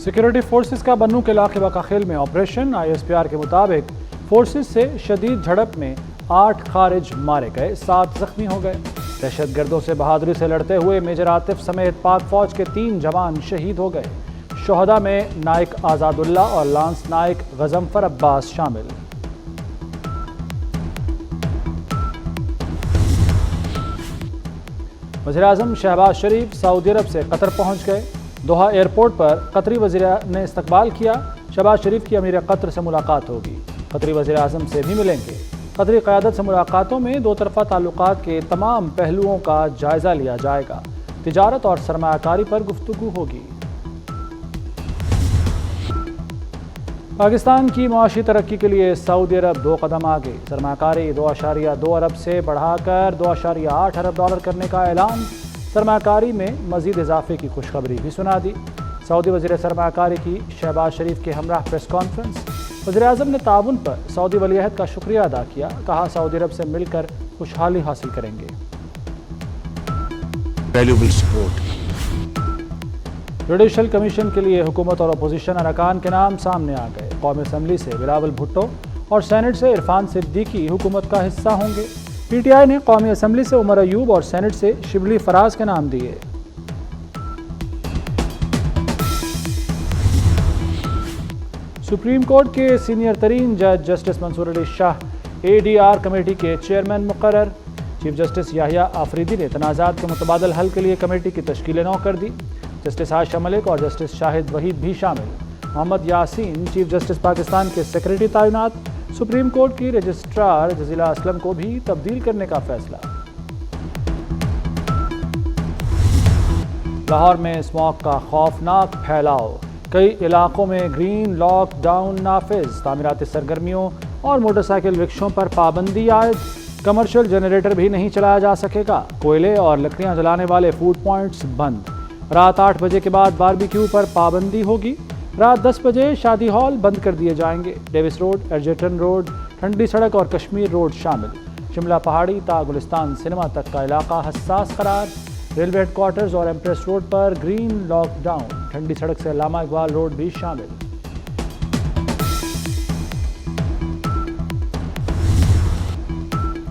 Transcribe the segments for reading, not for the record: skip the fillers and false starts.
Security forces का बन्नू के इलाके बकाखेल में ऑपरेशन। ISPR के मुताबिक फोर्सेस से शदीद झड़प में 8 खारिज मारे गए, 7 जख्मी हो गए। दहशतगर्दों से बहादुरी से लड़ते हुए मेजर आतिफ समेत पाक फौज के 3 जवान शहीद हो गए। शोहदा में नाइक आज़ादुल्ला और लांस नाइक गजम्फर अब्बास शामिल। वज़ीर-ए-आज़म शहबाज शरीफ सऊदी अरब से कतर पहुंच गए। दोहा एयरपोर्ट पर कतरी वज़ीर ने इस्तकबाल किया। शहबाज शरीफ की अमीर कतर से मुलाकात होगी। कतरी वज़ीर-ए-आज़म से भी मिलेंगे। कतरी क़यादत से मुलाकातों में दो तरफ़ा ताल्लुकात के तमाम पहलुओं का जायज़ा लिया जाएगा। तिजारत और सरमायाकारी पर गुफ्तगू होगी। पाकिस्तान की मुआशी तरक्की के लिए सऊदी अरब 2 कदम आगे। सरमायाकारी 2.2 अरब से बढ़ाकर 2.8 अरब डॉलर करने का ऐलान। सरमायाकारी में मज़ीद इजाफे की खुशखबरी भी सुना दी। सऊदी वज़ीर सरमायाकारी की शहबाज शरीफ के हमरा प्रेस कॉन्फ्रेंस। वज़ीर-ए-आज़म ने ताउन पर सऊदी वलीअहद का शुक्रिया अदा किया। कहा सऊदी अरब से मिलकर खुशहाली हासिल करेंगे। जुडिशल कमीशन के लिए हुकूमत और अपोजिशन अरकान के नाम सामने आ गए। कौमी असम्बली से बिलावल भुट्टो और सेनेट से इरफान सिद्दीकी हुकूमत का हिस्सा होंगे। PTI ने कौमी असम्बली से उमर अयूब और सेनेट से शिबली फराज के नाम दिए। सुप्रीम कोर्ट के सीनियर तरीन जज justice Mansoor Ali Shah ADR committee के चेयरमैन मुकर्रर। चीफ जस्टिस याहिया आफरीदी ने तनाज़ात के मुतबादल हल के लिए कमेटी की तश्कील नौ कर दी। जस्टिस आयशा मलिक और जस्टिस शाहिद वहीद भी शामिल। मोहम्मद यासीन चीफ जस्टिस पाकिस्तान के सेक्रेटरी तैनात। सुप्रीम कोर्ट की रजिस्ट्रार जजीला असलम को भी तब्दील करने का फैसला। लाहौर में स्मॉग का खौफनाक फैलाव। कई इलाकों में ग्रीन लॉकडाउन नाफिज। तामीराती सरगर्मियों और मोटरसाइकिल रिक्शों पर पाबंदी आयद। कमर्शियल जनरेटर भी नहीं चलाया जा सकेगा। कोयले और लकड़ियां जलाने वाले फूड पॉइंट्स बंद। रात 8 बजे के बाद बारबेक्यू पर पाबंदी होगी। रात 10 बजे शादी हॉल बंद कर दिए जाएंगे। डेविस रोड, एडजर्टन रोड, ठंडी सड़क और कश्मीर रोड शामिल। शिमला पहाड़ी ता गुलिस्तान सिनेमा तक का इलाका हसास करार। रेलवे हेडक्वार्टर्स और एम्प्रेस रोड पर ग्रीन लॉकडाउन। ठंडी सड़क से अल्लामा इकबाल रोड भी शामिल।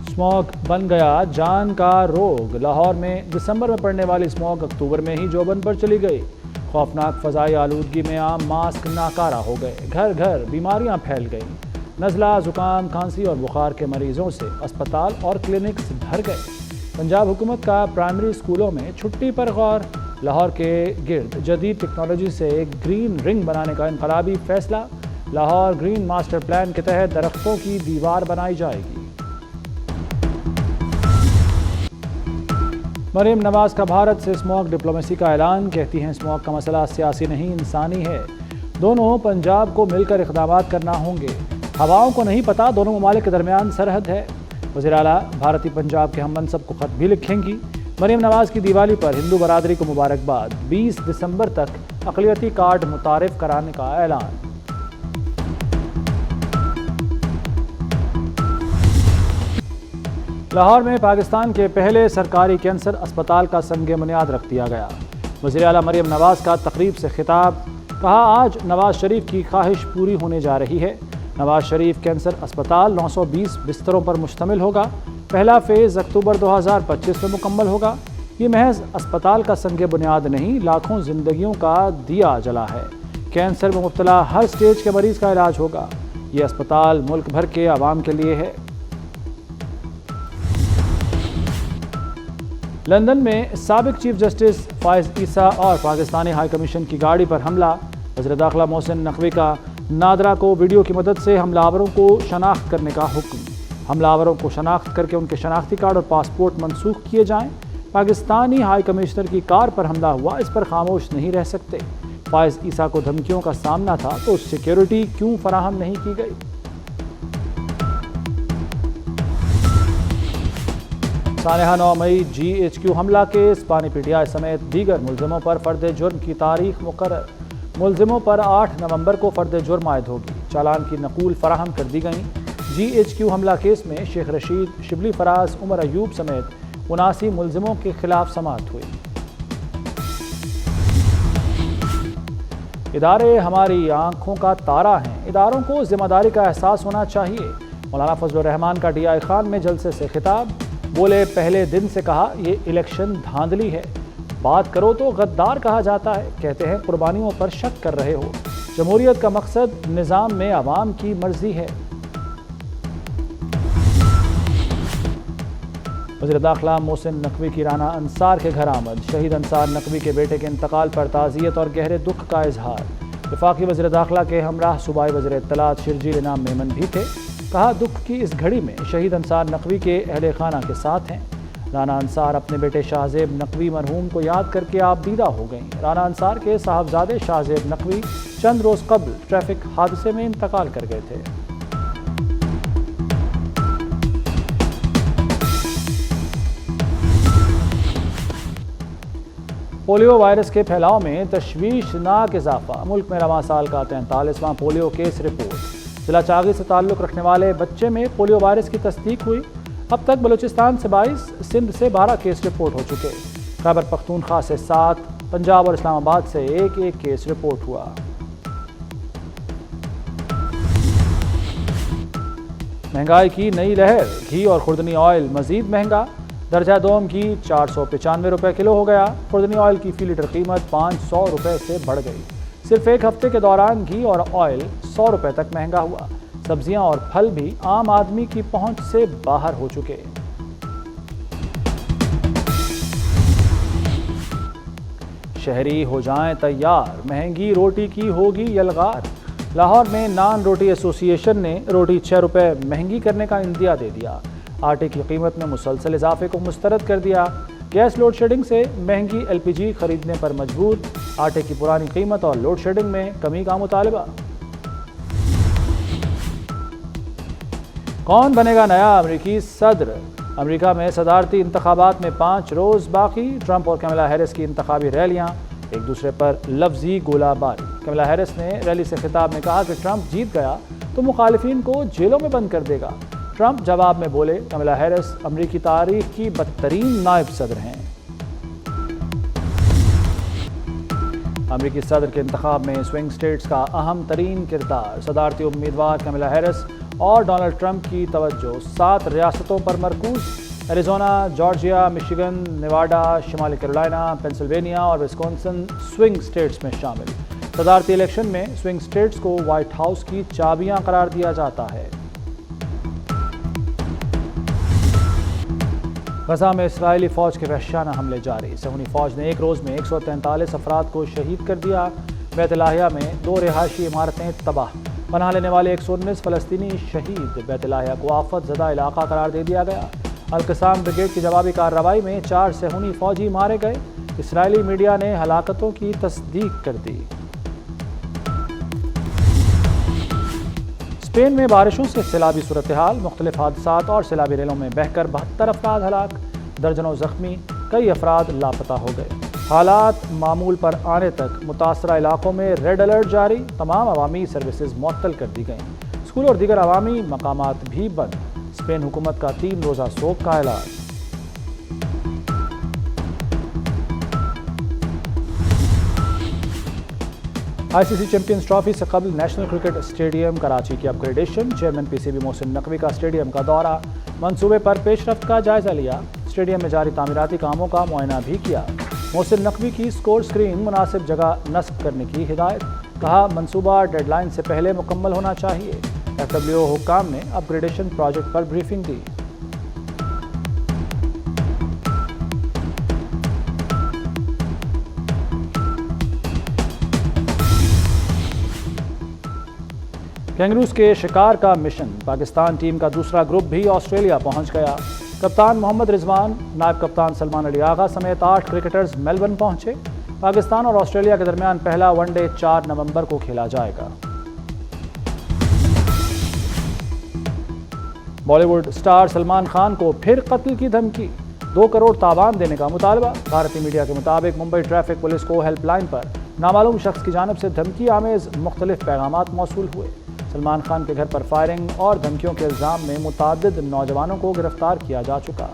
स्मॉग बन गया जान का रोग। लाहौर में दिसंबर में पड़ने वाली स्मॉग अक्टूबर में ही जोबन पर चली गई। खौफनाक फ़ज़ाई आलूदगी में आम मास्क नाकारा हो गए। घर घर बीमारियां फैल गईं। नज़ला, ज़ुकाम, खांसी और बुखार के मरीजों से अस्पताल और क्लिनिक्स भर गए। पंजाब हुकूमत का प्राइमरी स्कूलों में छुट्टी पर गौर। लाहौर के गिर्द जदीद टेक्नोलॉजी से एक ग्रीन रिंग बनाने का इनकलाबी फैसला। लाहौर ग्रीन मास्टर प्लान के तहत दरख्तों की दीवार बनाई जाएगी। मरीम नवाज का भारत से स्मॉग डिप्लोमेसी का ऐलान। कहती हैं स्मॉग का मसला सियासी नहीं इंसानी है। दोनों पंजाब को मिलकर इक़दाम करना होंगे। हवाओं को नहीं पता दोनों ममालिक के दरमियान सरहद है। वज़ीर आला भारतीय पंजाब के हम मनसब को ख़त भी लिखेंगी। मरीम नवाज की दिवाली पर हिंदू बरादरी को मुबारकबाद। 20 दिसंबर तक अक़लियती कार्ड मुतारिफ कराने का ऐलान। लाहौर में पाकिस्तान के पहले सरकारी कैंसर अस्पताल का संग बुनियाद रख दिया गया। वज़ीर आला मरीम नवाज का तकरीब से खिताब। कहा आज नवाज शरीफ की ख्वाहिश पूरी होने जा रही है। नवाज शरीफ कैंसर अस्पताल 920 बिस्तरों पर मुश्तमिल होगा। पहला फेज़ अक्टूबर 2025 में मुकम्मल होगा। ये महज अस्पताल का संग बुनियाद नहीं, लाखों जिंदगियों का दिया जला है। कैंसर में मुब्तला हर स्टेज के मरीज़ का इलाज होगा। ये अस्पताल मुल्क भर के आवाम के लिए है। लंदन में साबिक चीफ जस्टिस फायज़ ईसा और पाकिस्तानी हाई कमीशन की गाड़ी पर हमला। वज़ीर दाखिला मोहसिन नकवी का नादरा को वीडियो की मदद से हमलावरों को शनाख्त करने का हुक्म। हमलावरों को शनाख्त करके उनके शनाख्ती कार्ड और पासपोर्ट मनसूख किए जाएं। पाकिस्तानी हाई कमिश्नर की कार पर हमला हुआ, इस पर खामोश नहीं रह सकते। फायज़ ईसा को धमकियों का सामना था तो सिक्योरिटी क्यों फराहम नहीं की गई। सानहा 9 मई GHQ हमला केस। पानी PTI समेत दीगर मुलजिमों पर फर्द जुर्म की तारीख मुकर्रर। मुलजिमों पर 8 नवंबर को फर्द जुर्म आयद होगी। चालान की नकूल फराहम कर दी गई। GHQ हमला केस में शेख रशीद, शिबली फराज, उमर अयूब समेत 79 मुलजिमों के खिलाफ समाअत हुई। ادارے ہماری آنکھوں کا تارا ہیں، اداروں کو ذمہ داری کا احساس ہونا چاہیے۔ مولانا فضل الرحمان کا ڈی آئی خان میں جلسے سے خطاب، بولے پہلے دن سے کہا یہ الیکشن دھاندلی ہے، بات کرو تو غدار کہا جاتا ہے، کہتے ہیں قربانیوں پر شک کر رہے ہو، جمہوریت کا مقصد نظام میں عوام کی مرضی ہے۔ وزیر داخلہ محسن نقوی کی رانا انصار کے گھر آمد، شہید انصار نقوی کے بیٹے کے انتقال پر تعزیت اور گہرے دکھ کا اظہار۔ وفاقی وزیر داخلہ کے ہمراہ صوبائی وزیر اطلاعات شرجیل انعام میمن بھی تھے، کہا دکھ کی اس گھڑی میں شہید انصار نقوی کے اہل خانہ کے ساتھ ہیں۔ رانا انصار اپنے بیٹے شاہزیب نقوی مرحوم کو یاد کر کے آپ دیدہ ہو گئیں۔ رانا انصار کے صاحبزادے شاہزیب نقوی چند روز قبل ٹریفک حادثے میں انتقال کر گئے تھے۔ پولیو وائرس کے پھیلاؤ میں تشویشناک اضافہ، ملک میں رواں سال کا 43واں پولیو کیس رپورٹ۔ ضلع چاغی سے تعلق رکھنے والے بچے میں پولیو وائرس کی تصدیق ہوئی۔ اب تک بلوچستان سے 22، سندھ سے 12 کیس رپورٹ ہو چکے۔ خیبر پختونخوا سے 7، پنجاب اور اسلام آباد سے ایک کیس رپورٹ ہوا۔ مہنگائی کی نئی لہر، گھی اور خوردنی آئل مزید مہنگا، درجہ دوم گھی 495 روپے کلو ہو گیا، خوردنی آئل کی فی لیٹر قیمت 500 روپے سے بڑھ گئی۔ صرف ایک ہفتے کے دوران گھی اور آئل 100 روپے تک مہنگا ہوا۔ سبزیاں اور پھل بھی عام آدمی کی پہنچ سے باہر ہو چکے۔ شہری ہو جائیں تیار، مہنگی روٹی کی ہوگی یلغار۔ لاہور میں نان روٹی ایسوسی ایشن نے روٹی 6 روپے مہنگی کرنے کا عندیہ دے دیا۔ آٹے کی قیمت میں مسلسل اضافے کو مسترد کر دیا۔ گیس لوڈ شیڈنگ سے مہنگی ایل پی جی خریدنے پر مجبور، آٹے کی پرانی قیمت اور لوڈ شیڈنگ میں کمی کا مطالبہ۔ کون بنے گا نیا امریکی صدر؟ امریکہ میں صدارتی انتخابات میں 5 روز باقی، ٹرمپ اور کملا ہیرس کی انتخابی ریلیاں، ایک دوسرے پر لفظی گولہ باری۔ کملا ہیرس نے ریلی سے خطاب میں کہا کہ ٹرمپ جیت گیا تو مخالفین کو جیلوں میں بند کر دے گا۔ ٹرمپ جواب میں بولے کملا ہیرس امریکی تاریخ کی بدترین نائب صدر ہیں۔ امریکی صدر کے انتخاب میں سوئنگ سٹیٹس کا اہم ترین کردار، صدارتی امیدوار کملا ہیرس اور ڈونلڈ ٹرمپ کی توجہ 7 ریاستوں پر مرکوز، ایریزونا، جارجیا، مشیگن، نیواڈا، شمالی کیرولینا، پینسلوینیا اور وسکونسن سوئنگ سٹیٹس میں شامل۔ صدارتی الیکشن میں سوئنگ سٹیٹس کو وائٹ ہاؤس کی چابیاں قرار دیا جاتا ہے۔ غزہ میں اسرائیلی فوج کے وحشیانہ حملے جاری، صہیونی فوج نے ایک روز میں 143 افراد کو شہید کر دیا۔ بیت لاہیا میں 2 رہائشی عمارتیں تباہ، پناہ لینے والے 119 فلسطینی شہید۔ بیت لاہیا کو آفت زدہ علاقہ قرار دے دیا گیا۔ القسام بریگیڈ کی جوابی کارروائی میں 4 صہیونی فوجی مارے گئے۔ اسرائیلی میڈیا نے ہلاکتوں کی تصدیق کر دی۔ اسپین میں بارشوں سے سیلابی صورتحال، مختلف حادثات اور سیلابی ریلوں میں بہہ کر 72 افراد ہلاک، درجنوں زخمی، کئی افراد لاپتہ ہو گئے۔ حالات معمول پر آنے تک متاثرہ علاقوں میں ریڈ الرٹ جاری، تمام عوامی سروسز معطل کر دی گئیں، اسکول اور دیگر عوامی مقامات بھی بند۔ اسپین حکومت کا 3 روزہ سوگ کا اعلان۔ آئی سی سی چیمپئنز ٹرافی سے قبل نیشنل کرکٹ اسٹیڈیم کراچی کی upgradation, chairman P C B Mohsin Naqvi کا اسٹیڈیم کا دورہ، منصوبے پر پیش رفت کا جائزہ لیا، اسٹیڈیم میں جاری تعمیراتی کاموں کا معائنہ بھی کیا۔ محسن نقوی کی اسکور سکرین مناسب جگہ نصب کرنے کی ہدایت، کہا منصوبہ ڈیڈ لائن سے پہلے مکمل ہونا چاہیے۔ ایف ڈبلیو او حکام نے اپ گریڈیشن پروجیکٹ پر بریفنگ دی۔ کینگروز کے شکار کا مشن، پاکستان ٹیم کا دوسرا گروپ بھی آسٹریلیا پہنچ گیا۔ کپتان محمد رضوان، نائب کپتان سلمان علی آغا سمیت 8 کرکٹرز میلبرن پہنچے۔ پاکستان اور آسٹریلیا کے درمیان پہلا ون ڈے 4 نومبر کو کھیلا جائے گا۔ بالی ووڈ سٹار سلمان خان کو پھر قتل کی دھمکی، 2 کروڑ تاوان دینے کا مطالبہ۔ بھارتی میڈیا کے مطابق ممبئی ٹریفک پولیس کو ہیلپ لائن پر نامعلوم شخص کی جانب سے دھمکی آمیز مختلف پیغامات موصول ہوئے۔ سلمان خان کے گھر پر فائرنگ اور دھمکیوں کے الزام میں متعدد نوجوانوں کو گرفتار کیا جا چکا۔